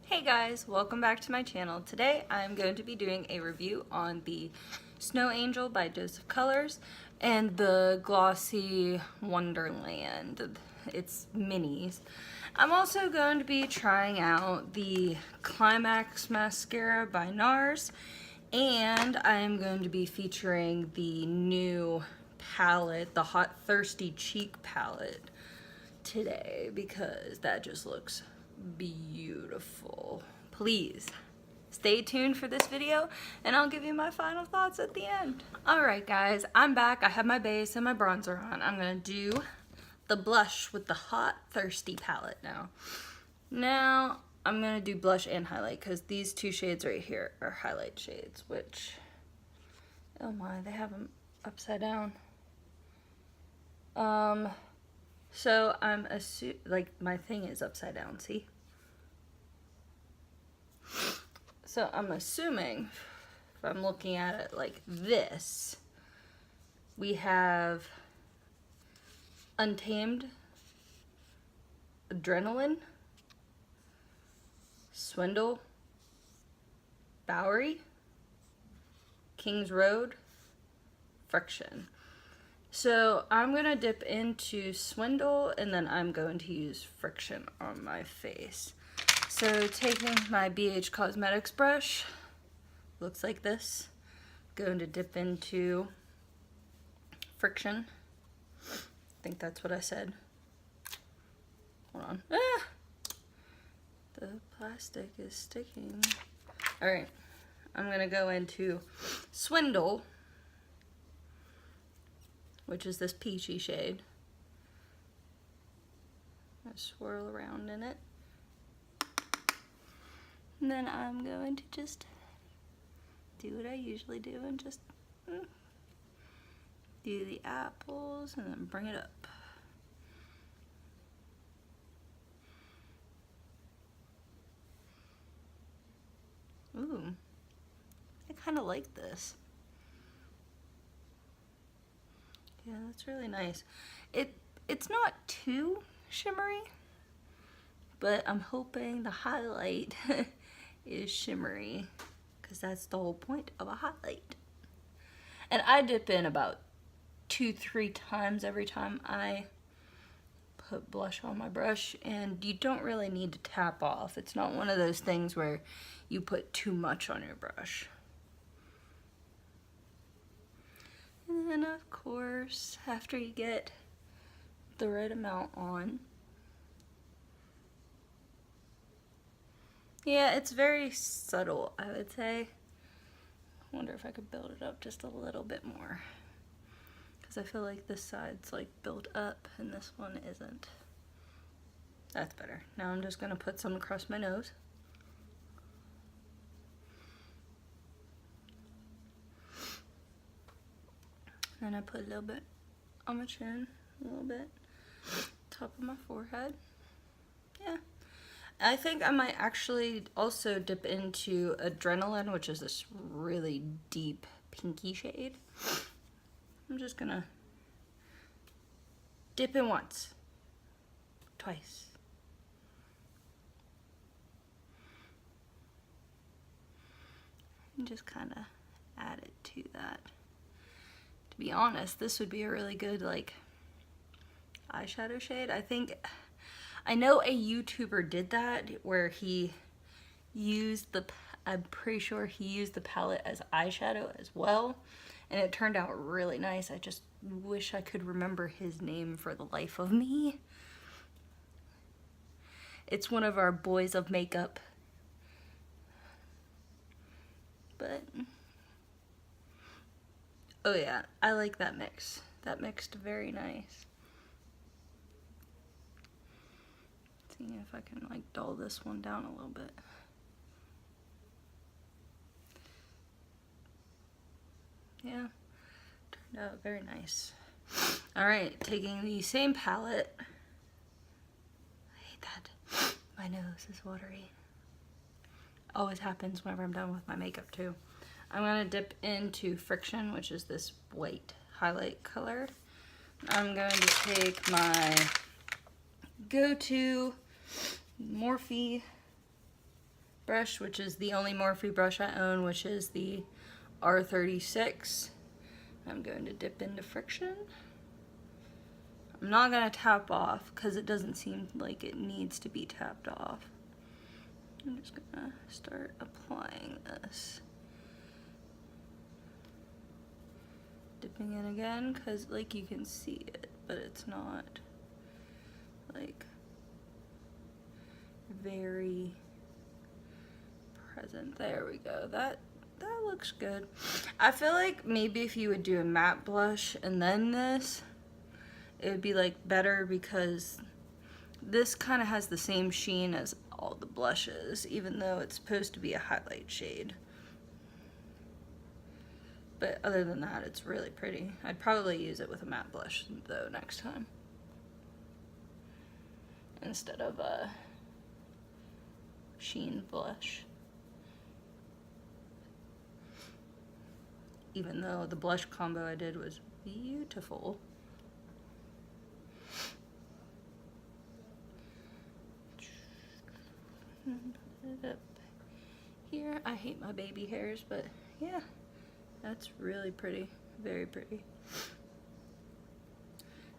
Hey guys, welcome back to my channel. Today I'm going to be doing a review on the Snow Angel by Joseph Colors and the glossy Wonderland. It's minis. I'm also going to be trying out the Climax mascara by NARS, and I'm going to be featuring the new palette, the Hot Thirsty Cheek palette today because that just looks beautiful. Please stay tuned for this video and I'll give you my final thoughts at the end. Alright guys, I'm back. I have my base and my bronzer on. I'm gonna do the blush with the Hot Thirsty palette now. Now I'm gonna do blush and highlight because these two shades right here are highlight shades, which, oh my, they have them upside down. So I'm like my thing is upside down, see? So I'm assuming, if I'm looking at it like this, we have Untamed, Adrenaline, Swindle, Bowery, King's Road, Friction. So I'm going to dip into Swindle and then I'm going to use Friction on my face. So taking my BH Cosmetics brush, looks like this, going to dip into Friction. I think that's what I said. Hold on. Ah! The plastic is sticking. Alright, I'm going to go into Swindle, which is this peachy shade. I swirl around in it. And then I'm going to just do what I usually do and just do the apples and then bring it up. Ooh, I kind of like this. Yeah, that's really nice. It's not too shimmery, but I'm hoping the highlight is shimmery because that's the whole point of a highlight. And I dip in about 2-3 times every time I put blush on my brush, and you don't really need to tap off. It's not one of those things where you put too much on your brush. And then of course, after you get the right amount on, yeah, it's very subtle, I would say. I wonder if I could build it up just a little bit more, because I feel like this side's like built up and this one isn't. That's better. Now I'm just gonna put some across my nose. Then I put a little bit on my chin, a little bit top of my forehead. Yeah. I think I might actually also dip into Adrenaline, which is this really deep pinky shade. I'm just gonna dip in once, twice. And just kind of add it to that. To be honest, this would be a really good like eyeshadow shade. I know a YouTuber did that where he used I'm pretty sure he used the palette as eyeshadow as well, and it turned out really nice. I just wish I could remember his name for the life of me. It's one of our boys of makeup. But oh yeah, I like that mix. That mixed very nice. Seeing if I can like dull this one down a little bit. Yeah, turned out very nice. Alright, taking the same palette. I hate that. My nose is watery. Always happens whenever I'm done with my makeup too. I'm gonna dip into Friction, which is this white highlight color. I'm going to take my go-to Morphe brush, which is the only Morphe brush I own, which is the R36. I'm going to dip into Friction. I'm not going to tap off because it doesn't seem like it needs to be tapped off. I'm just going to start applying this. Dipping in again because like you can see it, but it's not like very present. There we go. That looks good. I feel like maybe if you would do a matte blush and then this, it would be like better because this kind of has the same sheen as all the blushes, even though it's supposed to be a highlight shade. But other than that, it's really pretty. I'd probably use it with a matte blush though next time, instead of a sheen blush. Even though the blush combo I did was beautiful. Put it up here. I hate my baby hairs, but yeah, that's really pretty. Very pretty. I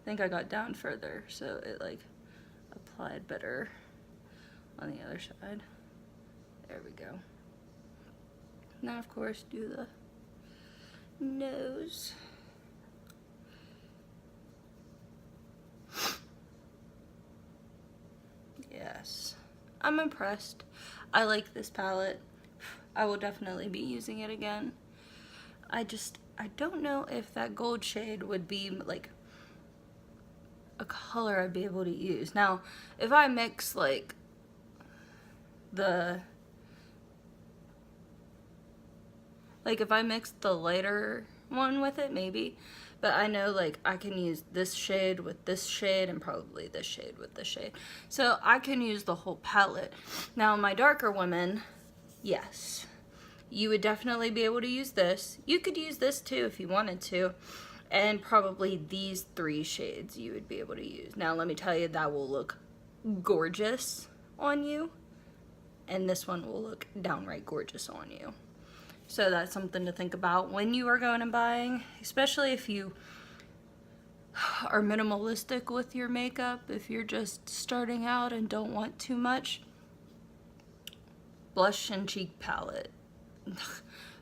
think I got down further, so it like applied better on the other side. There we go. Now, of course, do the nose. Yes, I'm impressed. I like this palette. I will definitely be using it again. I don't know if that gold shade would be like a color I'd be able to use. Now, if I mix like if I mix the lighter one with it, maybe. But I know like I can use this shade with this shade and probably this shade with this shade. So I can use the whole palette. Now my darker women, yes, you would definitely be able to use this. You could use this too if you wanted to. And probably these 3 shades you would be able to use. Now let me tell you, that will look gorgeous on you. And this one will look downright gorgeous on you. So that's something to think about when you are going and buying, especially if you are minimalistic with your makeup. If you're just starting out and don't want too much, blush and cheek palette,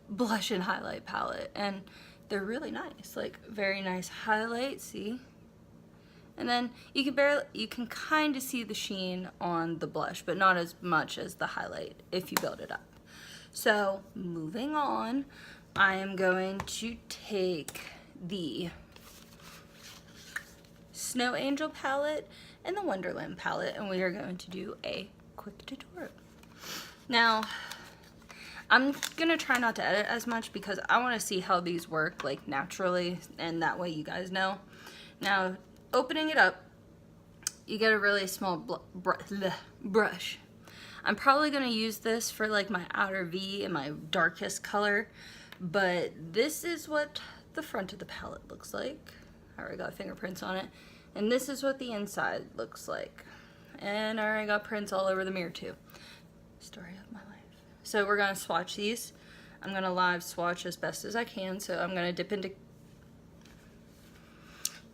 blush and highlight palette, and they're really nice, like very nice highlight, see? And then you can kind of see the sheen on the blush, but not as much as the highlight if you build it up. So moving on, I am going to take the Snow Angel palette and the Wonderland palette, and we are going to do a quick tutorial. Now, I'm gonna try not to edit as much because I want to see how these work like naturally, and that way you guys know. Now, opening it up, you get a really small brush. I'm probably gonna use this for like my outer V and my darkest color, but this is what the front of the palette looks like. I already got fingerprints on it. And this is what the inside looks like. And I already got prints all over the mirror too. Story of my life. So we're gonna swatch these. I'm gonna live swatch as best as I can, so I'm gonna dip into...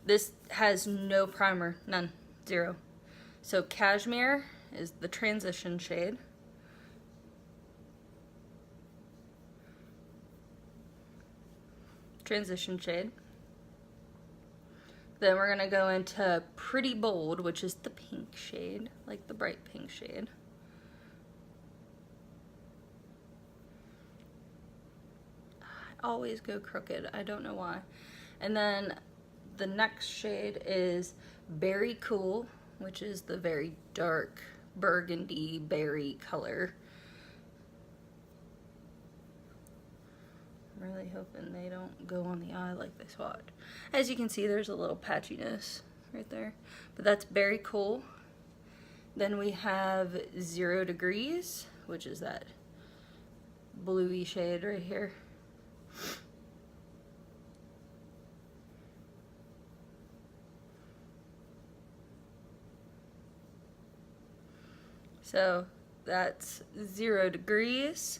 This has no primer, none, 0. So Cashmere is the transition shade. Transition shade. Then we're gonna go into Pretty Bold, which is the pink shade, like the bright pink shade. I always go crooked, I don't know why. And then the next shade is Berry Cool, which is the very dark burgundy berry color. I'm really hoping they don't go on the eye like they swatched. As you can see, there's a little patchiness right there, but that's Berry Cool. Then we have 0 Degrees, which is that bluey shade right here. So that's 0 degrees.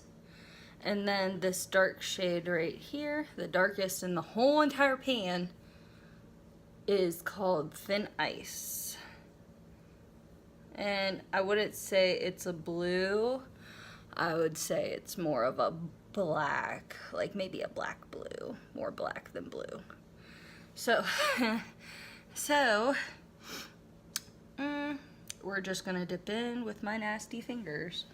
And then this dark shade right here, the darkest in the whole entire pan, is called Thin Ice. And I wouldn't say it's a blue. I would say it's more of a black, like maybe a black blue, more black than blue. So, we're just gonna dip in with my nasty fingers.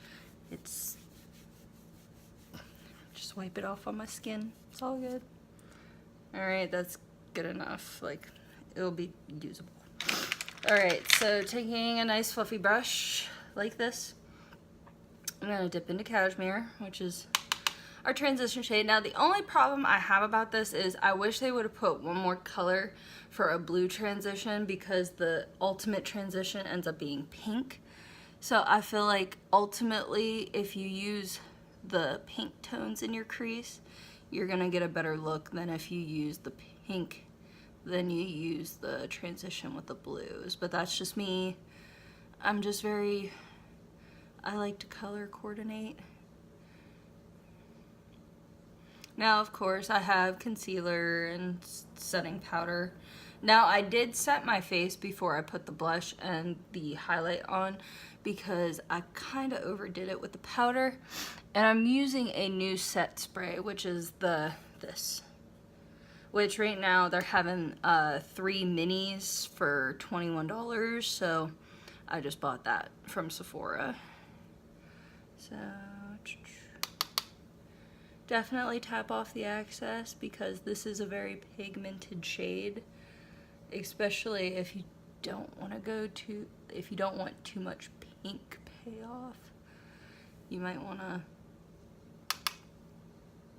Just wipe it off on my skin. It's all good. Alright, that's good enough. Like, it'll be usable. Alright, so taking a nice fluffy brush like this, I'm gonna dip into Cashmere, which is our transition shade. Now, the only problem I have about this is I wish they would have put one more color for a blue transition, because the ultimate transition ends up being pink. So I feel like ultimately, if you use the pink tones in your crease, you're gonna get a better look than if you use the pink, then you use the transition with the blues. But that's just me. I'm just I like to color coordinate. Now, of course, I have concealer and setting powder. Now, I did set my face before I put the blush and the highlight on, because I kind of overdid it with the powder. And I'm using a new set spray, which is this. Which right now they're having 3 minis for $21, so I just bought that from Sephora. So definitely tap off the excess, because this is a very pigmented shade, especially if you don't want too much pink payoff. You might want to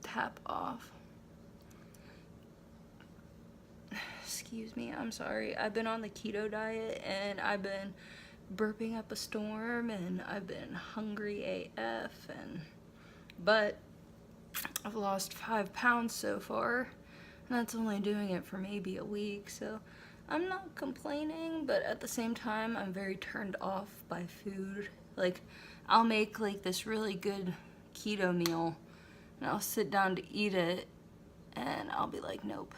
tap off. Excuse me, I'm sorry. I've been on the keto diet and I've been burping up a storm and I've been hungry AF, but I've lost 5 pounds so far, and that's only doing it for maybe a week, so I'm not complaining, but at the same time, I'm very turned off by food. Like, I'll make like this really good keto meal, and I'll sit down to eat it, and I'll be like, nope.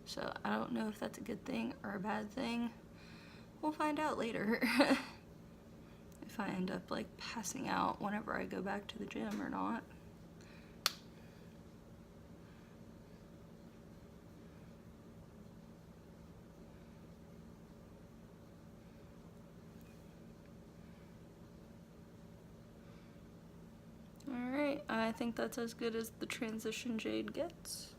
So I don't know if that's a good thing or a bad thing. We'll find out later. If I end up like passing out whenever I go back to the gym or not. Alright, I think that's as good as the transition jade gets.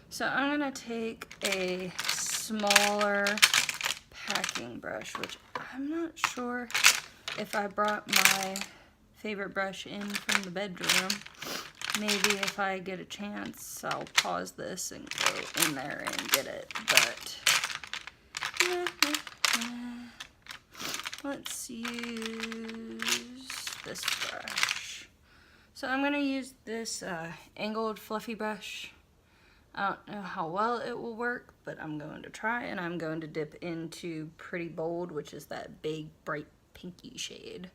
So I'm gonna take a smaller packing brush, which I'm not sure if I brought my favorite brush in from the bedroom. Maybe if I get a chance, I'll pause this and go in there and get it, but let's use this brush. So I'm gonna use this angled fluffy brush. I don't know how well it will work, but I'm going to try, and I'm going to dip into Pretty Bold, which is that big, bright, pinky shade.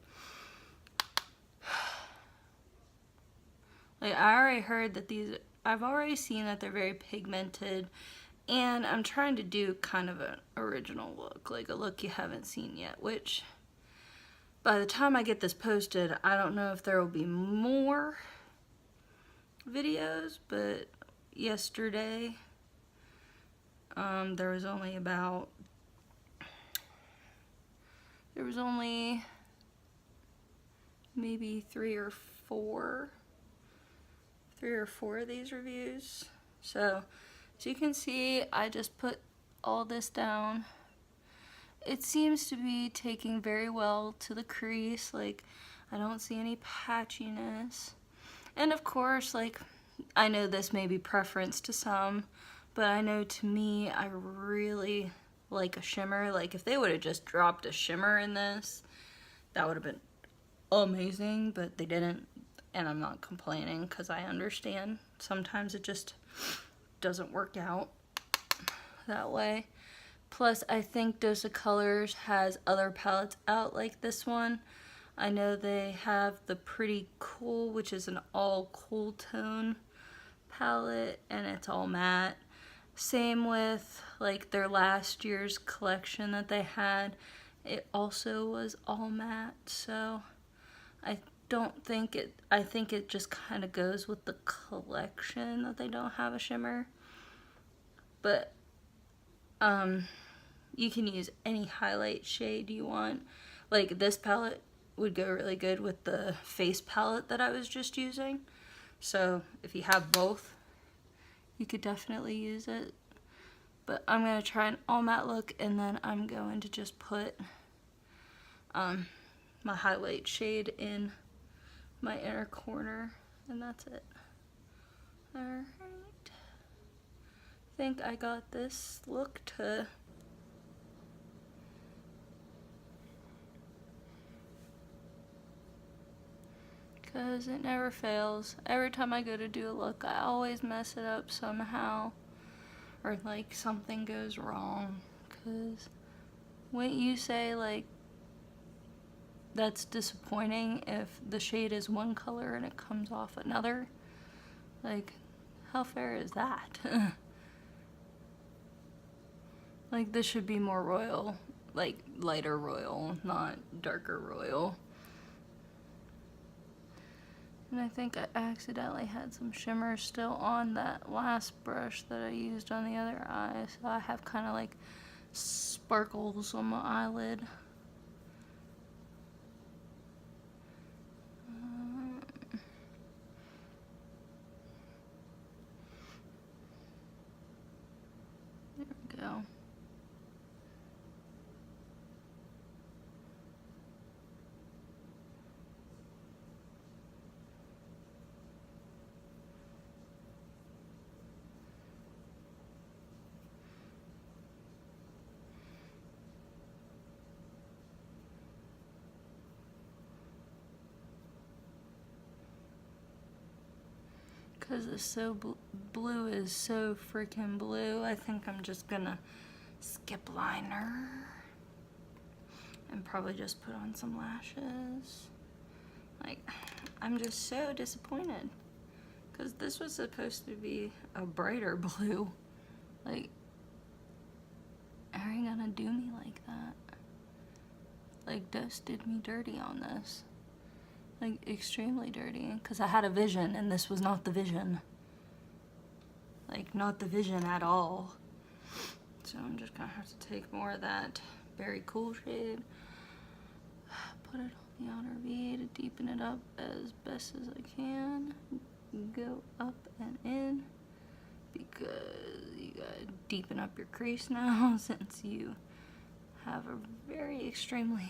Like, I already heard that I've already seen that they're very pigmented, and I'm trying to do kind of an original look, like a look you haven't seen yet, which by the time I get this posted, I don't know if there will be more videos, but yesterday there was only maybe three or four of these reviews. So as you can see, I just put all this down. It seems to be taking very well to the crease. Like, I don't see any patchiness. And of course, like, I know this may be preference to some, but I know to me, I really like a shimmer. Like, if they would have just dropped a shimmer in this, that would have been amazing, but they didn't, and I'm not complaining because I understand. Sometimes it just doesn't work out that way. Plus, I think Dose of Colors has other palettes out like this one. I know they have the Pretty Cool, which is an all cool tone palette, and it's all matte. Same with like their last year's collection that they had. It also was all matte, so I think it just kind of goes with the collection that they don't have a shimmer. But you can use any highlight shade you want. Like this palette would go really good with the face palette that I was just using. So if you have both, you could definitely use it. But I'm going to try an all matte look, and then I'm going to just put my highlight shade in my inner corner, and that's it. Alright. I think I got this look to because it never fails. Every time I go to do a look, I always mess it up somehow, or like something goes wrong. Because wouldn't you say like that's disappointing if the shade is one color and it comes off another? Like, how fair is that? Like, this should be more royal, like lighter royal, not darker royal. And I think I accidentally had some shimmer still on that last brush that I used on the other eye, so I have kind of like sparkles on my eyelid. There we go. Because it's so blue is so freaking blue, I think I'm just gonna skip liner and probably just put on some lashes. Like, I'm just so disappointed because this was supposed to be a brighter blue. Like, how are you gonna do me like that? Like, Dust did me dirty on this. Like, extremely dirty, because I had a vision and this was not the vision. Like, not the vision at all. So I'm just gonna have to take more of that Very Cool shade, put it on the outer V to deepen it up as best as I can. Go up and in, because you gotta deepen up your crease now since you have a very extremely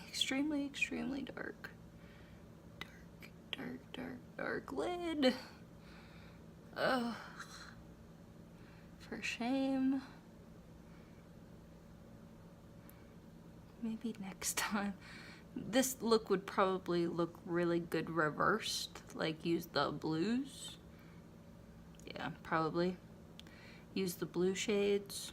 dark lid. Ugh. For shame. Maybe next time. This look would probably look really good reversed. Like, use the blues. Yeah, probably. Use the blue shades.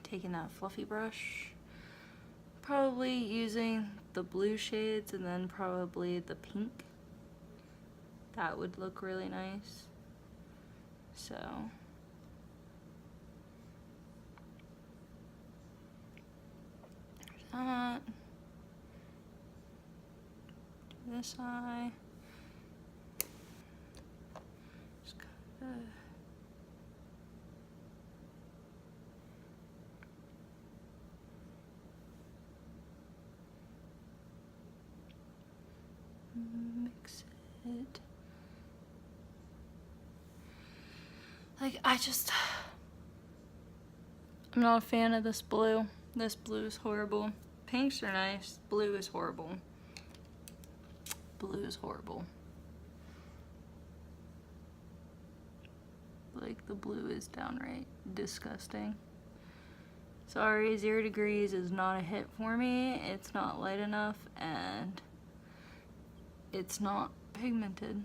Taking that fluffy brush. Probably using the blue shades and then probably the pink. That would look really nice. So there's that. Do this eye. Just kind of mix it. Like, I'm not a fan of this blue. This blue is horrible. Pinks are nice. Blue is horrible. Blue is horrible. Like, the blue is downright disgusting. Sorry, 0 degrees is not a hit for me. It's not light enough, and it's not pigmented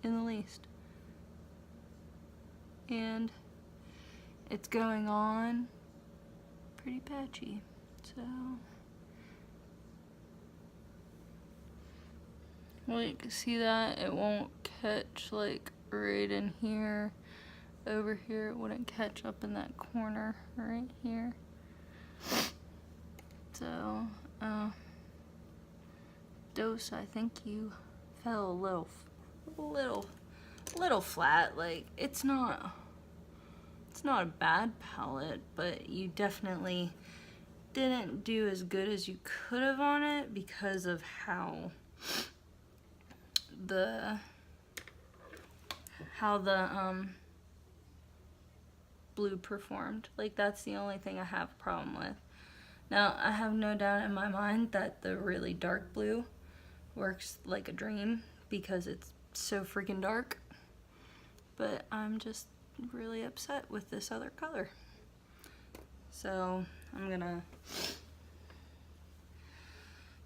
in the least. And it's going on pretty patchy. So, well, you can see that it won't catch like right in here. Over here, it wouldn't catch up in that corner right here. So, Dose, I think you fell a little flat. Like, it's not a bad palette, but you definitely didn't do as good as you could have on it because of how the blue performed. Like, that's the only thing I have a problem with. Now, I have no doubt in my mind that the really dark blue works like a dream because it's so freaking dark. But I'm just really upset with this other color. So I'm gonna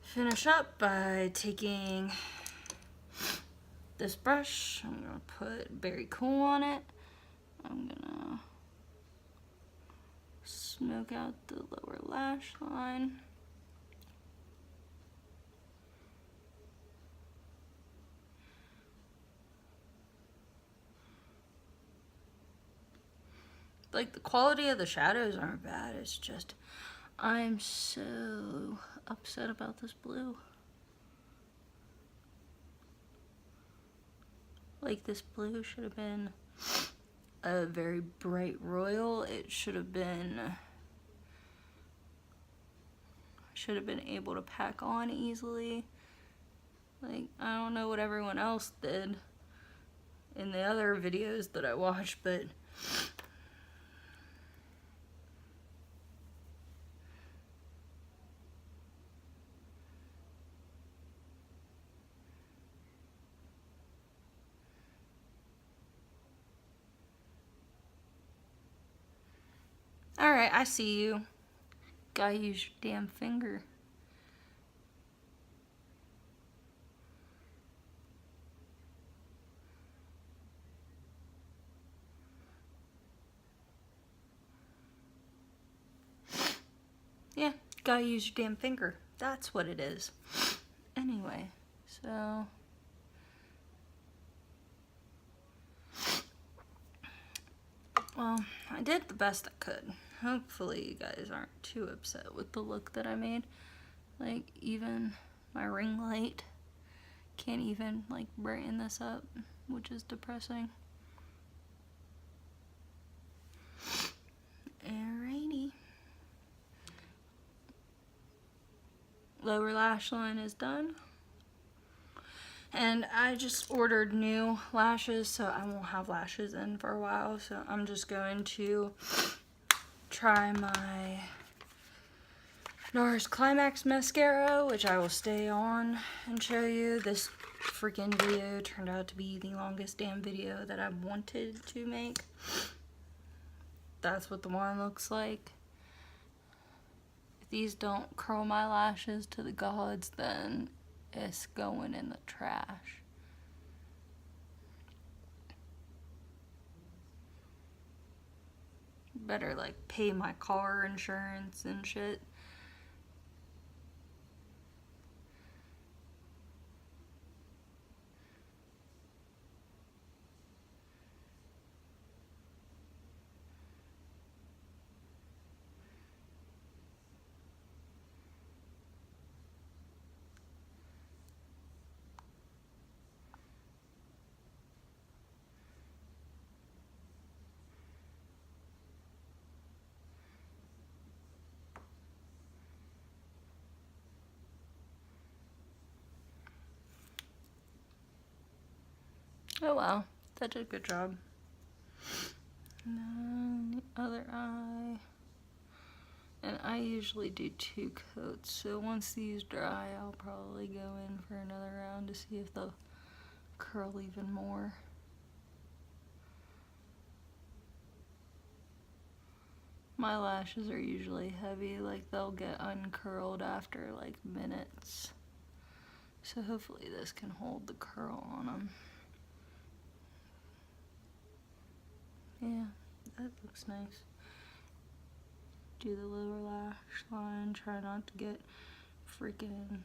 finish up by taking this brush. I'm gonna put Berry Cool on it. I'm gonna smoke out the lower lash line. Like, the quality of the shadows aren't bad, it's just I'm so upset about this blue. Like, this blue should have been a very bright royal. It should have been able to pack on easily. Like, I don't know what everyone else did in the other videos that I watched, but alright, I see you. Gotta use your damn finger. Yeah, gotta use your damn finger. That's what it is. Anyway, so well, I did the best I could. Hopefully you guys aren't too upset with the look that I made. Like, even my ring light can't even like brighten this up, which is depressing. Alrighty. Lower lash line is done. And I just ordered new lashes, so I won't have lashes in for a while. So I'm just going to try my NARS Climax mascara, which I will stay on and show you. This freaking video turned out to be the longest damn video that I wanted to make. That's what the one looks like. If these don't curl my lashes to the gods, then it's going in the trash. Better like pay my car insurance and shit. Oh well, that did a good job. And then the other eye. And I usually do 2 coats, so once these dry, I'll probably go in for another round to see if they'll curl even more. My lashes are usually heavy, like they'll get uncurled after like minutes. So hopefully this can hold the curl on them. Yeah, that looks nice. do the lower lash line. Try not to get freaking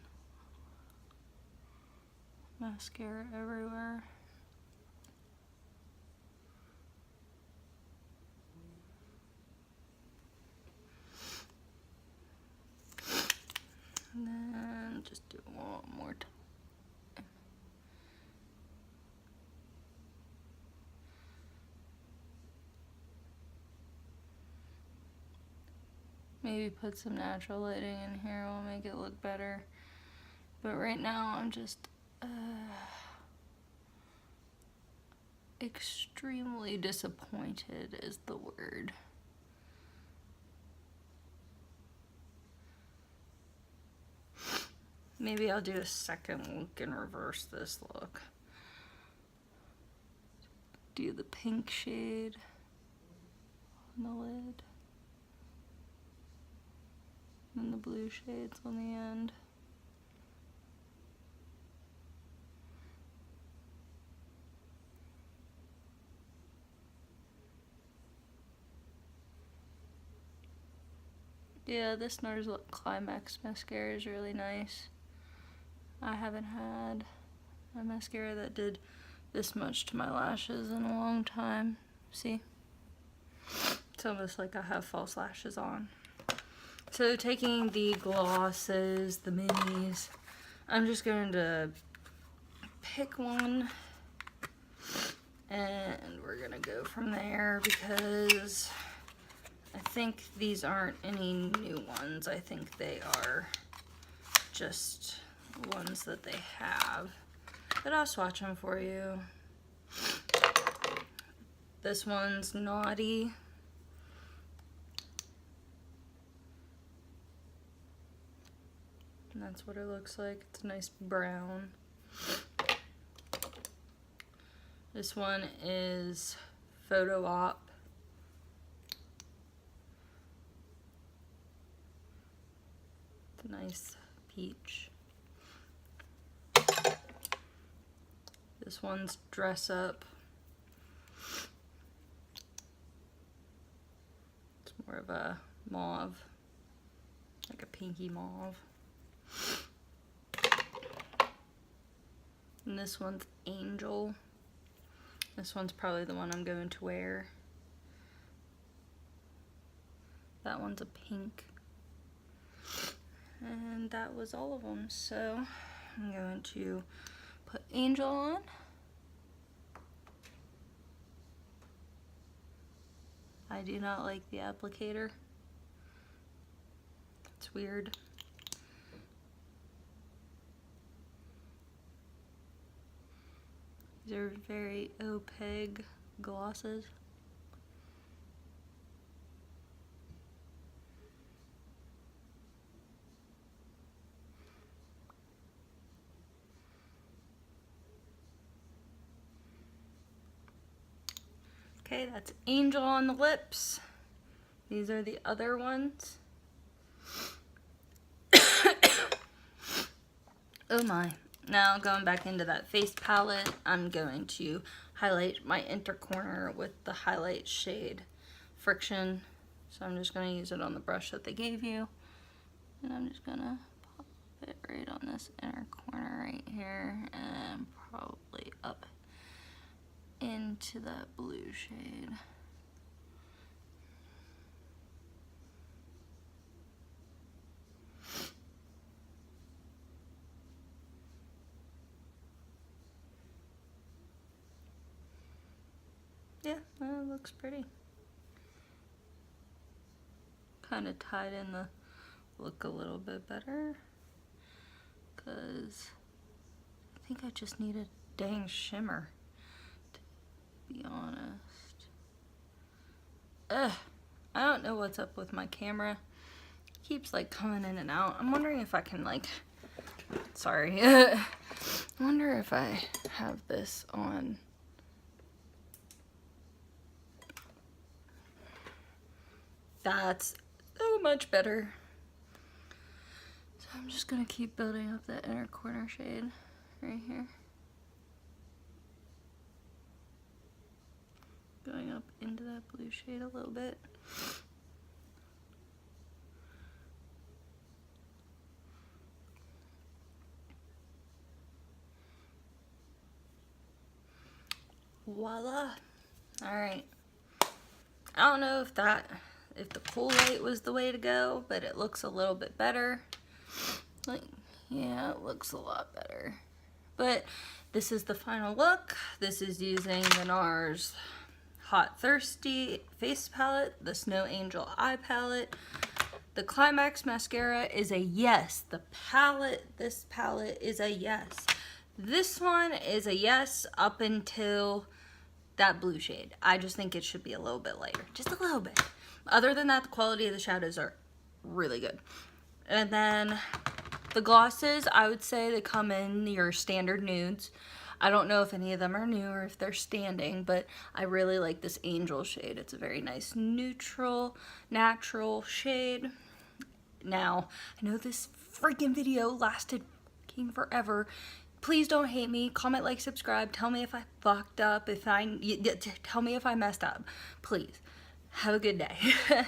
mascara everywhere. And then just do one more time. Maybe put some natural lighting in here will make it look better. But right now I'm just extremely disappointed is the word. Maybe I'll do a second look and reverse this look. Do the pink shade on the lid. And the blue shades on the end. Yeah, this NARS Climax mascara is really nice. I haven't had a mascara that did this much to my lashes in a long time. See? It's almost like I have false lashes on. So taking the glosses, the minis, I'm just going to pick one and we're gonna go from there because I think these aren't any new ones. I think they are just ones that they have. But I'll swatch them for you. This one's Naughty. And that's what it looks like. It's a nice brown. This one is Photo Op. It's a nice peach. This one's Dress Up. It's more of a mauve, like a pinky mauve. And this one's Angel. This one's probably the one I'm going to wear. That one's a pink. And that was all of them. So I'm going to put Angel on. I do not like the applicator. It's weird. These are very opaque glosses. Okay, that's Angel on the lips. These are the other ones. Oh my. Now going back into that face palette, I'm going to highlight my inner corner with the highlight shade Friction. So I'm just going to use it on the brush that they gave you. And I'm just going to pop it right on this inner corner right here and probably up into that blue shade. Yeah, that looks pretty. Kind of tied in the look a little bit better because I think I just need a dang shimmer, to be honest. Ugh, I don't know what's up with my camera. It keeps like coming in and out. I'm wondering if I can like, sorry. I wonder if I have this on. That's so much better. So I'm just gonna keep building up that inner corner shade right here. Going up into that blue shade a little bit. Voila. Alright. I don't know if the cool light was the way to go, but it looks a little bit better. Like, yeah, it looks a lot better. But this is the final look. This is using the NARS Hot Thirsty Face Palette, the Snow Angel Eye Palette. The Climax mascara is a yes. This palette is a yes. This one is a yes up until that blue shade. I just think it should be a little bit lighter, just a little bit. Other than that, the quality of the shadows are really good. And then the glosses, I would say they come in your standard nudes. I don't know if any of them are new or if they're standing, but I really like this Angel shade. It's a very nice neutral, natural shade. Now, I know this freaking video lasted fucking forever. Please don't hate me. Comment, like, subscribe. Tell me if I fucked up. Tell me if I messed up. Please. Have a good day.